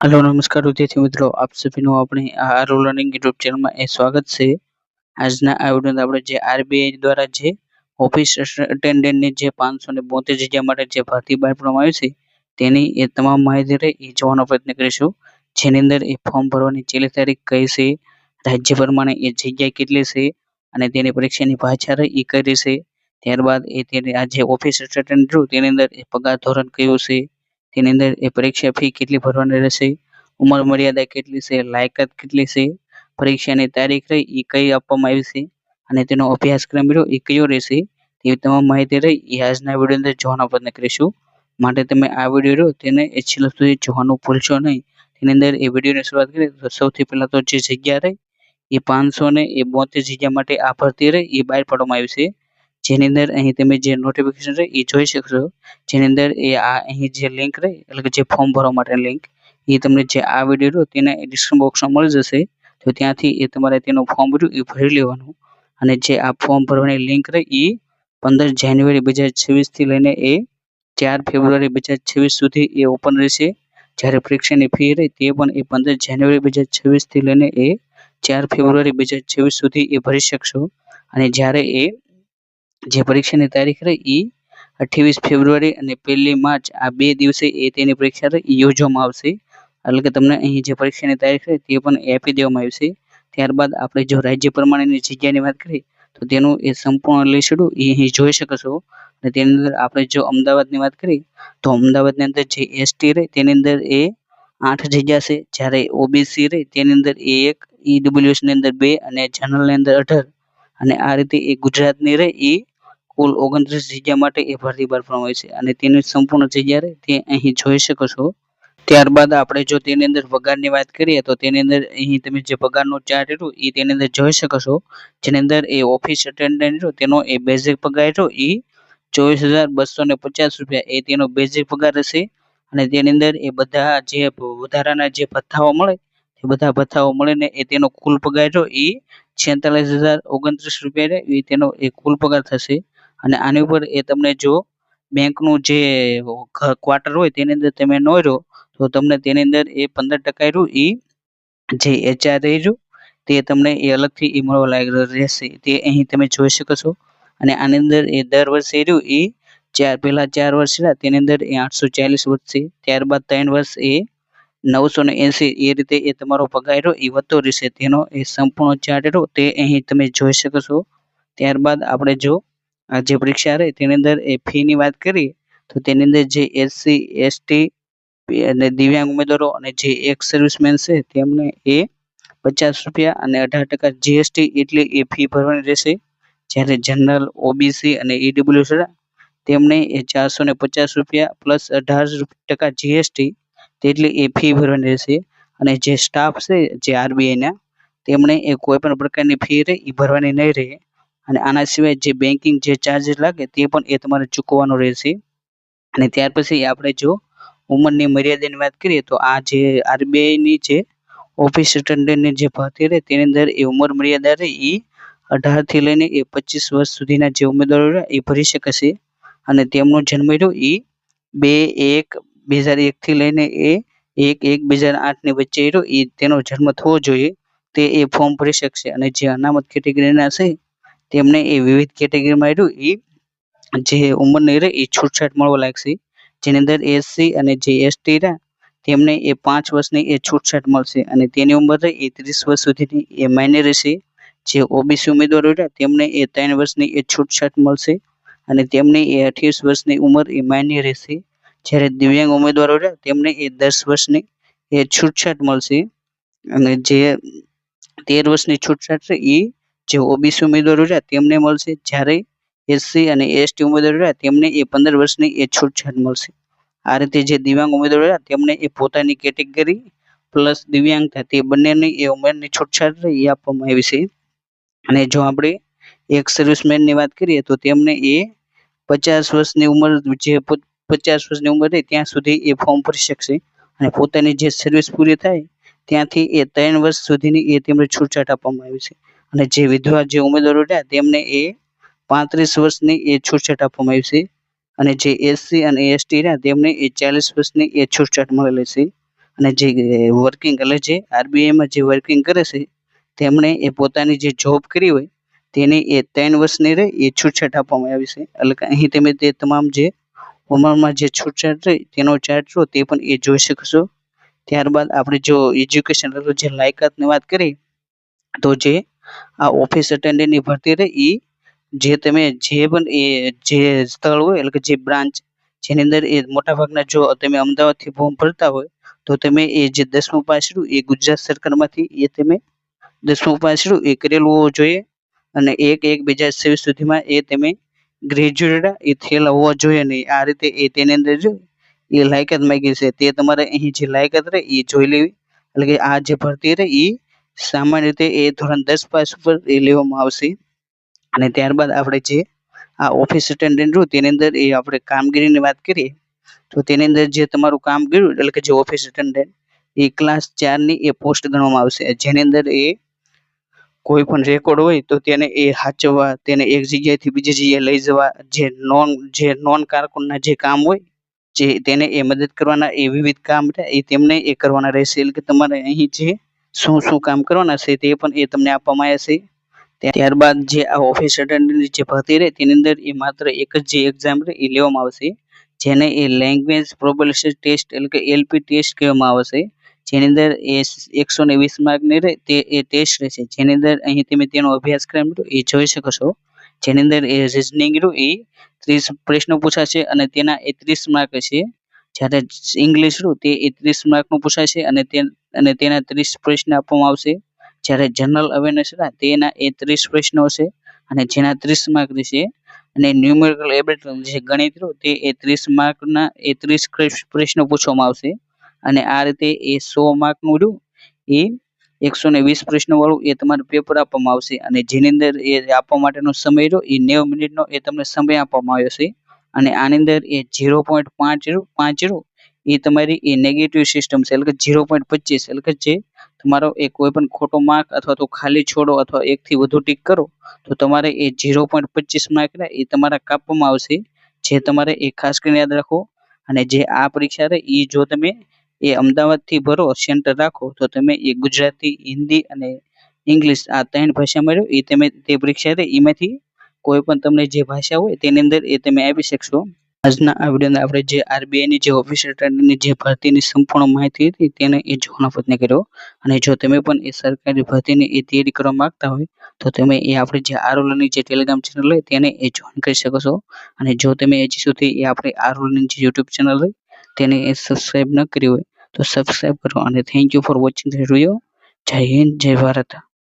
Hello नमस्कार विद्यार्थी मित्रों, आप सभी अपनी आरो लर्निंग यूट्यूब चैनल में स्वागत है। આજના આ વિડિયોમાં આપણે જે આરબીઆઈ દ્વારા જે ઓફિસ અટેન્ડન્ટની જે 572 જગ્યા માટે જે ભરતી બહાર પાડવામાં આવી છે તેની એ તમામ માહિતી રહે એ જોવાનો પ્રયત્ન કરીશું, જેની અંદર એ ફોર્મ ભરવાની છેલ્લી તારીખ કઈ છે, રાજ્ય પ્રમાણે એ જગ્યા કેટલી છે અને તેની પરીક્ષાની ભાષા રહે એ કઈ રહેશે, ત્યારબાદ એ તેની આ જે ઓફિસ અટેન્ડન્ટ રહ્યું તેની અંદર એ પગાર ધોરણ કયું છે, તેની અંદર એ પરીક્ષા ફી કેટલી ભરવાની રહેશે, ઉંમર મર્યાદા કેટલી છે, લાયકાત કેટલી છે, પરીક્ષાની તારીખ રહી એ કઈ આપવામાં આવી છે અને તેનો અભ્યાસક્રમ રહ્યો એ કયો રહેશે, તેવી તમામ માહિતી રહી એ આજના વિડીયો અંદર જોવાનો પ્રયત્ન કરીશું. માટે તમે આ વિડીયો રહ્યો તેને છેલ્લે સુધી જોવાનું ભૂલશો નહીં. તેની અંદર એ વિડીયોની શરૂઆત કરીએ તો સૌથી પહેલા તો જે જગ્યા રહી એ 572 જગ્યા માટે આ ભરતી રહી એ બહાર પાડવામાં આવી છે, જેની અંદર અહીં તમે જે નોટિફિકેશન રહી એ જોઈ શકશો, જેની અંદર એ આ અહીં જે લિંક રહી એટલે કે જે ફોર્મ ભરવા માટેની લિંક એ તમને જે આ વિડીયો રહ્યો તેના ડિસ્ક્રિપ્શન બોક્સમાં મળી જશે. તો ત્યાંથી એ તમારે તેનું ફોર્મ રહ્યું એ ભરી લેવાનું અને જે આ ફોર્મ ભરવાની લિંક રહી એ 15 જાન્યુઆરી 2026 થી લઈને એ 4 ફેબ્રુઆરી 2026 સુધી એ ઓપન રહેશે. જ્યારે પરીક્ષાની ફી રહી તે પણ એ 15 જાન્યુઆરી 2026 થી લઈને એ 4 ફેબ્રુઆરી 2026 સુધી એ ભરી શકશો અને જ્યારે એ જે પરીક્ષાની તારીખ રહી એ 28 ફેબ્રુઆરી અને 1 માર્ચ આ 2 દિવસે એ તેની પરીક્ષા રહી યોજવામાં આવશે. એટલે કે તમને અહીં જે પરીક્ષાની તારીખ છે તે પણ આપી દેવામાં આવી છે. ત્યારબાદ આપણે જો રાજ્ય પ્રમાણેની જગ્યાની વાત કરીએ તો તેનું એ સંપૂર્ણ લિસ્ટ એ અહીં જોઈ શકશો અને તેની અંદર આપણે જો અમદાવાદની વાત કરીએ તો અમદાવાદની અંદર જે એસટી રહે તેની અંદર એ 8 જગ્યા છે, જ્યારે ઓબીસી રહે તેની અંદર એ 1, ઈડબ્લ્યુએસ ની અંદર 2 અને જનરલની અંદર 18 અને આ રીતે એ ગુજરાતની રહે એ કુલ 29 જગ્યા માટે એ ભરતી બહાર પાડવામાં આવી છે અને તેની સંપૂર્ણ જગ્યા રહે તે અહીં જોઈ શકો છો. ત્યારબાદ આપણે જો તેની અંદર પગારની વાત કરીએ તો તેની અંદર અહીં તમે જે પગારનો ચાર્ટ રહ્યો એ તેની અંદર જોઈ શકો છો, જેની અંદર એ ઓફિસ અટેન્ડન્ટ રહ્યો તેનો એ બેઝિક પગાર રહ્યો એ 24,250 રૂપિયા એ તેનો બેઝિક પગાર રહેશે અને તેની અંદર એ બધા જે વધારાના જે ભથ્થાઓ મળે એ બધા ભથ્થાઓ મળીને એ તેનો કુલ પગાર રહ્યો એ 46,029 રૂપિયા રહે એ તેનો એ કુલ પગાર થશે. અને આની ઉપર એ તમને જો બેંકનું જે ક્વાર્ટર હોય તેની અંદર તમે ન રહ્યો તો તમને તેની અંદર એ 15% રહ્યું એ જે એચઆર રહ્યું તે તમને એ અલગથી એ મળવા લાયક રહેશે, તે અહીં તમે જોઈ શકો છો. અને આની અંદર એ દર વર્ષે રહ્યું એ પહેલા 4 વર્ષ રહ્યા તેની અંદર એ 840 વધશે, ત્યારબાદ 3 વર્ષ એ 980 એ રીતે એ તમારો પગાર રહ્યો એ વધતો રહેશે, તેનો એ સંપૂર્ણ ચાર્ટ રહ્યો તે અહીં તમે જોઈ શકો છો. ત્યારબાદ આપણે જો આ જે પરીક્ષા રહે તેની અંદર એ ફીની વાત કરીએ તો તેની અંદર જે એસસી એસટી અને દિવ્યાંગ ઉમેદવારો અને જે એક્સ સર્વિસમેન છે તેમને એ 50 રૂપિયા અને 18% જીએસટી એટલી એ ફી ભરવાની રહેશે, જ્યારે જનરલ ઓબીસી અને ઈડબ્લ્યુએસ તેમને એ 450 રૂપિયા પ્લસ 18% જીએસટી તેટલી એ ફી ભરવાની રહેશે અને જે સ્ટાફ છે જે આરબીઆઈના તેમણે એ કોઈ પણ પ્રકારની ફી રહે એ ભરવાની નહીં રહે અને આના સિવાય જે બેન્કિંગ જે ચાર્જીસ લાગે તે પણ એ તમારે ચૂકવવાનો રહેશે. અને ત્યાર પછી આપણે જો ઉંમરની મર્યાદાની વાત કરીએ તો આ જે આરબીઆઈની જે ઓફિસ અટેન્ડન્ટની જે ભરતી રહે તેની અંદર એ ઉંમર મર્યાદા રહે એ 18 થી લઈને એ 25 વર્ષ સુધીના જે ઉમેદવારો રહે એ ભરી શકશે અને તેમનો જન્મ રહ્યો એ 2/1/2001 થી લઈને એ 1/1/2008 ની વચ્ચે રહ્યો એ તેનો જન્મ થવો જોઈએ, તે એ ફોર્મ ભરી શકશે. અને જે અનામત કેટેગરીના છે તેમને એ વિવિધ કેટેગરીમાં રહ્યું એ જે ઉંમરની રહે એ છૂટછાટ મળવા લાગશે, જેની અંદર એસસી અને જે એસટી રહ્યા તેમને એ 5 વર્ષની એ છૂટછાટ મળશે અને તેની ઉંમર રહે એ 30 વર્ષ સુધીની એ માન્ય રહેશે. જે ઓબીસી ઉમેદવારો રહ્યા તેમને એ 3 વર્ષની એ છૂટછાટ મળશે અને તેમની એ 28 વર્ષની ઉંમર એ માન્ય રહેશે, જ્યારે દિવ્યાંગ ઉમેદવારો રહ્યા તેમને એ 10 વર્ષની એ છૂટછાટ મળશે અને જે 13 વર્ષની છૂટછાટ છે એ જે ઓબીસી ઉમેદવારો રહ્યા તેમને મળશે, જ્યારે એસસી અને એસટી ઉમેદવારો રહ્યા તેમને એ 15 વર્ષની એ છૂટછાટ મળશે. આ રીતે જે દિવ્યાંગ ઉમેદવારો રહ્યા તેમને એ પોતાની કેટેગરી પ્લસ દિવ્યાંગતા તે બંનેની એ ઉંમરની છૂટછાટ એ આપવામાં આવી છે. અને જો આપણે એક સર્વિસમેનની વાત કરીએ તો તેમને એ 50 વર્ષની ઉંમર જે 50 વર્ષની ઉંમર રહે ત્યાં સુધી એ ફોર્મ ભરી શકશે અને પોતાની જે સર્વિસ પૂરી થાય ત્યાંથી એ 3 વર્ષ સુધીની એ તેમને છૂટછાટ આપવામાં આવી છે. અને જે વિધવા જે ઉમેદવારો રહ્યા તેમને એ 35 વર્ષની એ છૂટછાટ આપવામાં આવી છે અને જે એસસી અને એસટી રહ્યા તેમને એ 40 વર્ષની એ છૂટછાટ મળેલી છે. અને જે વર્કિંગ એટલે જે આરબીઆઈમાં જે વર્કિંગ કરે છે તેમણે એ પોતાની જે જોબ કરી હોય તેની એ 3 વર્ષની રહે એ છૂટછાટ આપવામાં આવી છે. એટલે કે અહીં તમે તે તમામ જે ઉંમરમાં જે છૂટછાટ રહી તેનો ચાર્ટ છો તે પણ એ જોઈ શકશો. ત્યારબાદ આપણે જો એજ્યુકેશન એટલે જે લાયકાતની વાત કરીએ તો જે આ ઓફિસ અટેન્ડન્ટની ભરતી રહી એ જે તમે જે પણ એ જે સ્થળ હોય એટલે કે જે બ્રાન્ચ જેની અંદર એ મોટાભાગના જો તમે અમદાવાદથી ફોર્મ ભરતા હોય તો તમે એ જે 10મું પાસ રહ્યું એ ગુજરાત સરકારમાંથી એ તમે 10મું પાસ રહ્યું એ કરેલું હોવું જોઈએ અને 1/1/2026 સુધીમાં એ તમે ગ્રેજ્યુએટ એ થયેલા હોવા જોઈએ નહીં. આ રીતે એ તેની અંદર જો એ લાયકાત માંગી છે તે તમારે અહીં જે લાયકાત રહે એ જોઈ લેવી. એટલે કે આ જે ભરતી રહે એ સામાન્ય રીતે એ ધોરણ 10 પાસ ઉપર એ લેવામાં આવશે. અને ત્યારબાદ આપણે જે આ ઓફિસ અટેન્ડન્ટ રહ્યું તેની અંદર એ આપણે કામગીરીની વાત કરીએ તો તેની અંદર જે તમારું કામ કર્યું એટલે કે જે ઓફિસ અટેન્ડન્ટ એ ક્લાસ 4ની એ પોસ્ટ ગણવામાં આવશે. જેની અંદર એ કોઈ પણ રેકોર્ડ હોય તો તેને એ સાચવવા, તેને એક જગ્યાએથી બીજી જગ્યાએ લઈ જવા, જે નોન કારકુનના જે કામ હોય જે તેને એ મદદ કરવાના એ વિવિધ કામ એ તેમને એ કરવાના રહેશે. એટલે કે તમારે અહીં જે શું શું કામ કરવાના છે તે પણ એ તમને આપવામાં આવ્યા છે. ત્યારબાદ જે આ ઓફિસ અટેન્ડન્ટની જે ભરતી રહે તેની અંદર એ માત્ર એક જ જે એક્ઝામ રહે એ લેવામાં આવશે જેને એ લેંગ્વેજ પ્રોબેબિલિટી ટેસ્ટ એટલે કે એલપી ટેસ્ટ કહેવામાં આવે છે. જેની અંદર એ 120 માર્કની રહે તે એ ટેસ્ટ રહેશે. જેની અંદર અહીં તમે તેનો અભ્યાસક્રમ એ જોઈ શકો છો. જેની અંદર એ રિઝનિંગ રહ્યું એ 30 પ્રશ્નો પૂછાશે અને તેના એ 30 માર્ક છે. જ્યારે ઇંગ્લિશ રહ્યું તે એ 30 માર્કનું પૂછાશે અને તેના 30 પ્રશ્ન આપવામાં આવશે. જ્યારે જનરલ અવેરનેસ તેના એ 30 પ્રશ્નો હશે અને જેના 30 માર્ક રહેશે. અને ન્યુમેરિકલ એબિલિટી જે ગણિત રહ્યું તે એ 30 માર્કના એ 30 પ્રશ્નો પૂછવામાં આવશે. અને આ રીતે એ 100 માર્કનું રહ્યું એ 120 પ્રશ્નો વાળું એ તમારે પેપર આપવામાં આવશે અને જેની અંદર એ આપવા માટેનો સમય રહ્યો એ 90 મિનિટનો એ તમને સમય આપવામાં આવ્યો છે. અને આની અંદર એ 0.5 એ તમારી એ નેગેટિવ સિસ્ટમ છે એટલે કે 0.25 એટલે કે જે તમારો એ કોઈ પણ ખોટો માર્ક અથવા તો ખાલી છોડો અથવા એકથી વધુ ટીક કરો તો તમારે એ 0.25 માર્ક એ તમારા કાપવામાં આવશે. જે તમારે એ ખાસ કરીને યાદ રાખો. અને જે આ પરીક્ષા રહે એ જો તમે એ અમદાવાદથી ભરો સેન્ટર રાખો તો તમે એ ગુજરાતી, હિન્દી અને ઇંગ્લિશ આ 3 ભાષામાં રહ્યો એ તમે તે પરીક્ષા રહે એમાંથી કોઈ પણ તમને જે ભાષા હોય તેની અંદર એ તમે આપી શકશો. આજના આ વિડીયોમાં આપણે જે આરબીઆઈની જે ઓફિસ અટેન્ડન્ટની જે ભરતીની સંપૂર્ણ માહિતી હતી તેને એ જોવાનો પ્રયત્ન કર્યો. અને જો તમે પણ એ સરકારી ભરતીની એ તૈયારી કરવા માંગતા હોય તો તમે એ આપણે જે આરઓલની જે ટેલિગ્રામ ચેનલ હોય તેને એ જોઈન કરી શકો છો. અને જો તમે હજી સુધી એ આપણે આરઓલની જે યુટ્યુબ ચેનલ હોય તેને એ સબસ્ક્રાઈબ ન કરી હોય તો સબસ્ક્રાઈબ કરો. અને thank you for watching the video. જય હિન્દ, જય ભારત.